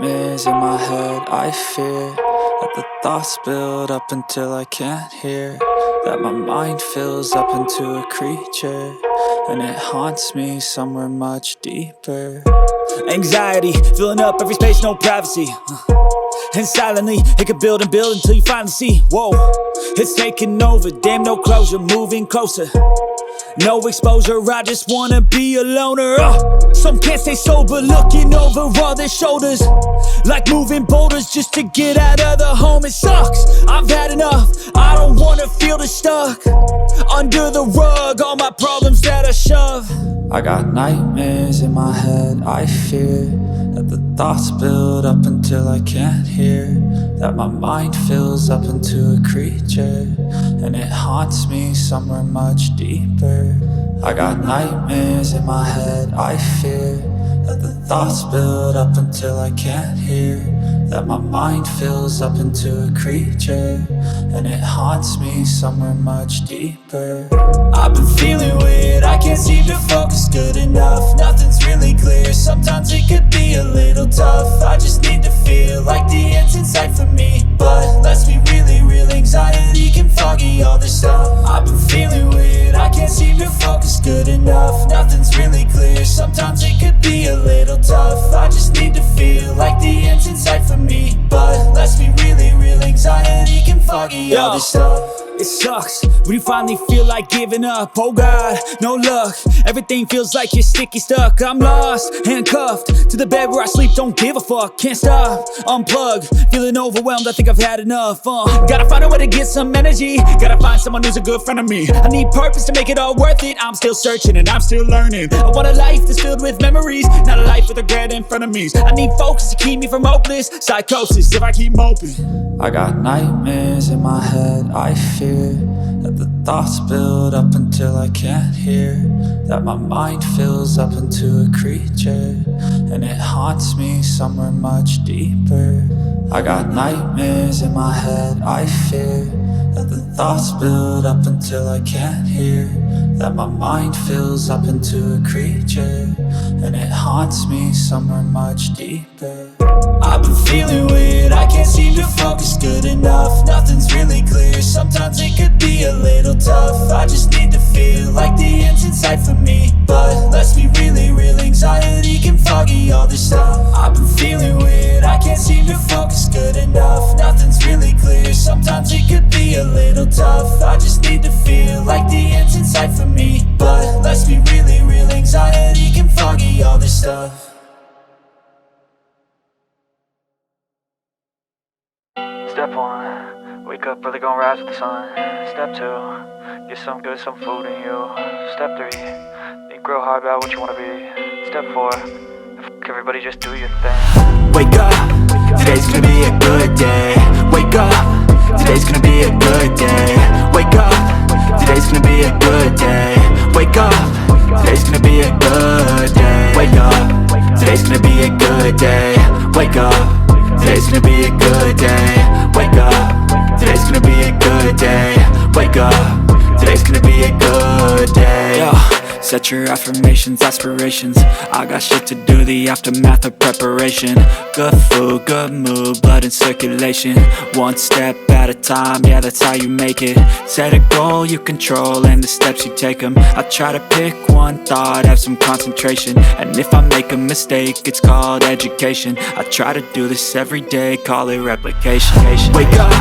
nightmares in my head. I fear that the thoughts build up until I can't hear, that my mind fills up into a creature, and it haunts me somewhere much deeper. Anxiety, filling up every space, no privacy. And silently, it can build and build until you finally see, whoa, it's taking over, damn no closure, moving closer. No exposure, I just wanna be a loner. Some can't stay sober, looking over all their shoulders, like moving boulders just to get out of the home. It sucks, I've had enough, I don't wanna feel the stuck under the rug, all my problems that I shove. I got nightmares in my head. I fear that the thoughts build up until I can't hear, that my mind fills up into a creature, and it haunts me somewhere much deeper. I got nightmares in my head. I fear that the thoughts build up until I can't hear, that my mind fills up into a creature, and it haunts me somewhere much deeper. I've been feeling weird, I can't seem to focus good enough. Nothing's really clear, sometimes it could be a little tough. I just need to feel like the end's in sight for me, but let's be really real, anxiety can foggy all this stuff. I've been feeling weird, I can't seem to focus good enough. Nothing's really clear, sometimes it could be a little tough. I just need to feel like the end's in sight for me, but let's be really real, anxiety can foggy all this stuff. It sucks when you finally feel like giving up. Oh God, no luck, everything feels like you're sticky stuck. I'm lost, handcuffed to the bed where I sleep, don't give a fuck. Can't stop, unplug, feeling overwhelmed, I think I've had enough. Gotta find a way to get some energy, gotta find someone who's a good friend of me. I need purpose to make it all worth it, I'm still searching and I'm still learning. I want a life that's filled with memories, not a life with regret in front of me. I need focus to keep me from hopeless psychosis if I keep moping. I got nightmares in my head. I fear that the thoughts build up until I can't hear, that my mind fills up into a creature, and it haunts me somewhere much deeper. I got nightmares in my head. I fear that the thoughts build up until I can't hear, that my mind fills up into a creature, and it haunts me somewhere much deeper. I've been feeling weird, I can't seem to focus good enough. Nothing's really clear, sometimes it could be a little tough. I just need to feel like the end's in sight for me, but let's be really real, anxiety can foggy all this stuff. I've been feeling weird, I can't seem to focus good enough. Nothing's really clear, sometimes it could be a little tough. I just need to feel like the end's in sight for me, but let's be really real, anxiety can foggy all this stuff. Step 1, wake up early, gon' rise with the sun. Step 2, get some good, some food in you. Step 3, think real hard about what you wanna be. Step 4, fuck everybody, just do your thing. Wake up, today's gonna be a good day. Wake up, today's gonna be a good day. Wake up, today's gonna be a good day. Wake up, today's gonna be a good day. Wake up, today's gonna be a good day. Wake up, today's gonna be a good day. Wake up, today's gonna be a good day. Wake up, today's gonna be a good day. Yo, set your affirmations, aspirations. I got shit to do, the aftermath of preparation. Good food, good mood, blood in circulation. One step at a time, yeah, that's how you make it. Set a goal you control and the steps you take them. I try to pick one thought, have some concentration, and if I make a mistake, it's called education. I try to do this every day, call it replication. Wake up,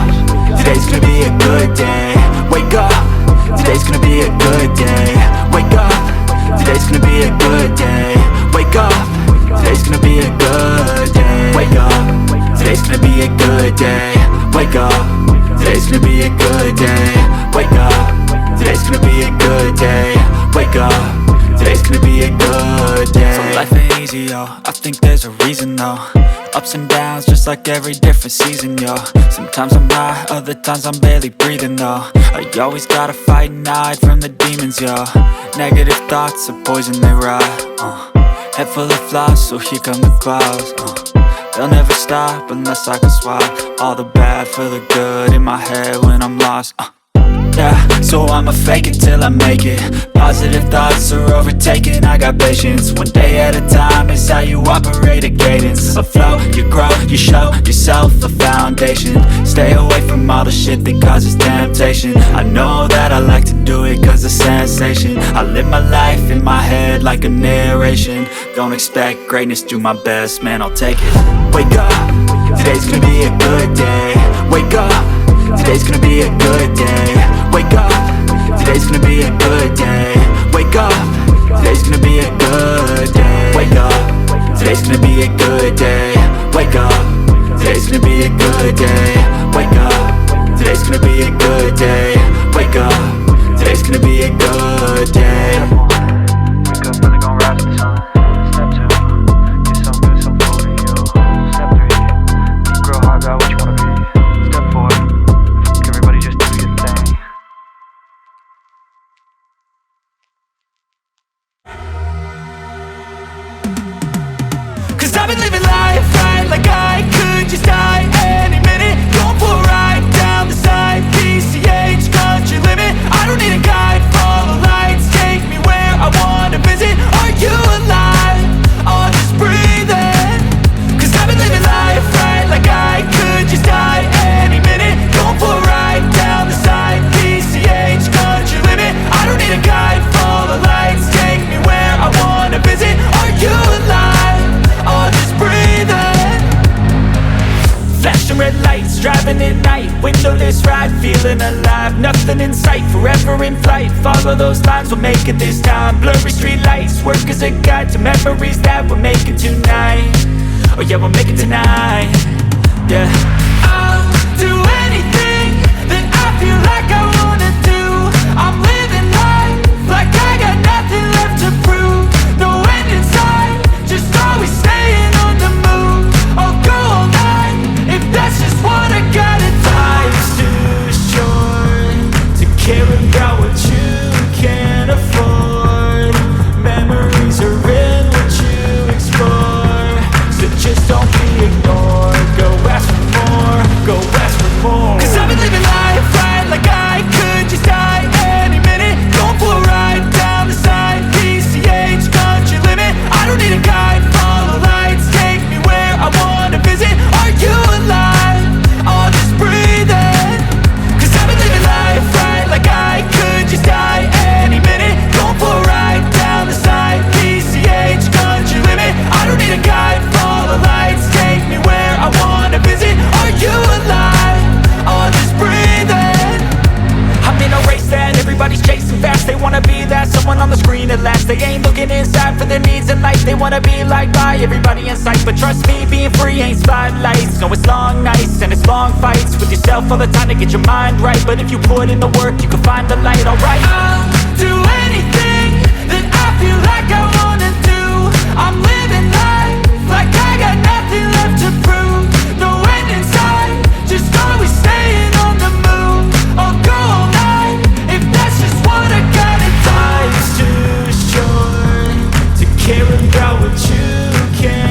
today's gonna be a good day. Wake up, today's gonna be a good day. Wake up, today's gonna be a good day. Wake up, today's gonna be a good day. Wake up, today's gonna be a good day. Wake up, today's gonna be a good day. Wake up, today's gonna be a good day. Wake up, today's gonna be a good day. So life ain't easy, yo, I think there's a reason though. Ups and downs, just like every different season, yo. Sometimes I'm high, other times I'm barely breathing, though. I always gotta fight and hide from the demons, yo. Negative thoughts are poison, they rot. Head full of flies, so here come the clouds. They'll never stop unless I can swap all the bad for the good in my head when I'm lost. Yeah, so I'ma fake it till I make it. Positive thoughts are overtaken, I got patience. One day at a time is how you operate a cadence. A flow, you grow, you show yourself a foundation. Stay away from all the shit that causes temptation. I know that I like to do it cause it's sensation. I live my life in my head like a narration. Don't expect greatness, do my best, man, I'll take it. Wake up, today's gonna be a good day. Wake up, today's gonna be a good day. Wake up, today's gonna be a good day. Wake up, today's gonna be a good day. Wake up, today's gonna be a good day. Wake up, today's gonna be a good day. Wake up, today's gonna be a good day. Wake up, today's gonna be a good day. Wake up early, gon' rise with the sun. Step 2, get some good, some food in you. Step 3, think real hard about what you wanna be. Step 4, everybody just do your thing. Cause I've been living life right like I could just die any minute. Going for a ride down the side, PCH, country limit. I don't need a guide, follow lights, take me where I wanna visit. Are you alive? Or just breathing? Cause I've been living life right like I could just die any minute. Going for a ride down the side, PCH, country limit. I don't need a guide, follow lights, take me where I wanna visit. Are you alive? Or just breathing? Flashing red lights, driving at night. Windowless ride, feeling alive. Nothing in sight, forever in flight. Follow those lines, we'll make it this time. Blurry street lights, work as a guide to memories that we're making tonight. Oh yeah, we'll make it tonight. Yeah. I'll do anything that I feel like I wanna do. I'm living life like I got nothing left to prove. No end in sight, just always staying on the move. I'll go all night if that's just what I gotta do. Life's too short to care about what you can't afford. Memories are in what you explore. So just don't be ignored. Go ask for more, go ask for more. Cause I've been living life right like I could just die any minute. Going for a ride down the side, PCH, country limit. I don't need a guide, follow lights, take me where I wanna visit. Are you alive? Or just breathing? Cause I've been living life right like I could just die any minute. Going for a ride down the side, PCH, country limit. I don't need a guide, follow lights, take me where I wanna visit. Are you alive? Or just breathing? I'm in a race that everybody's chasing fast. They wanna be that someone on the screen at last. They ain't looking inside for their needs in life. They wanna be liked by everybody in sight. But trust me, being free ain't spotlights. No, it's long nights and it's long fights with yourself all the time to get your mind right. But if you put in the work, you can find the light.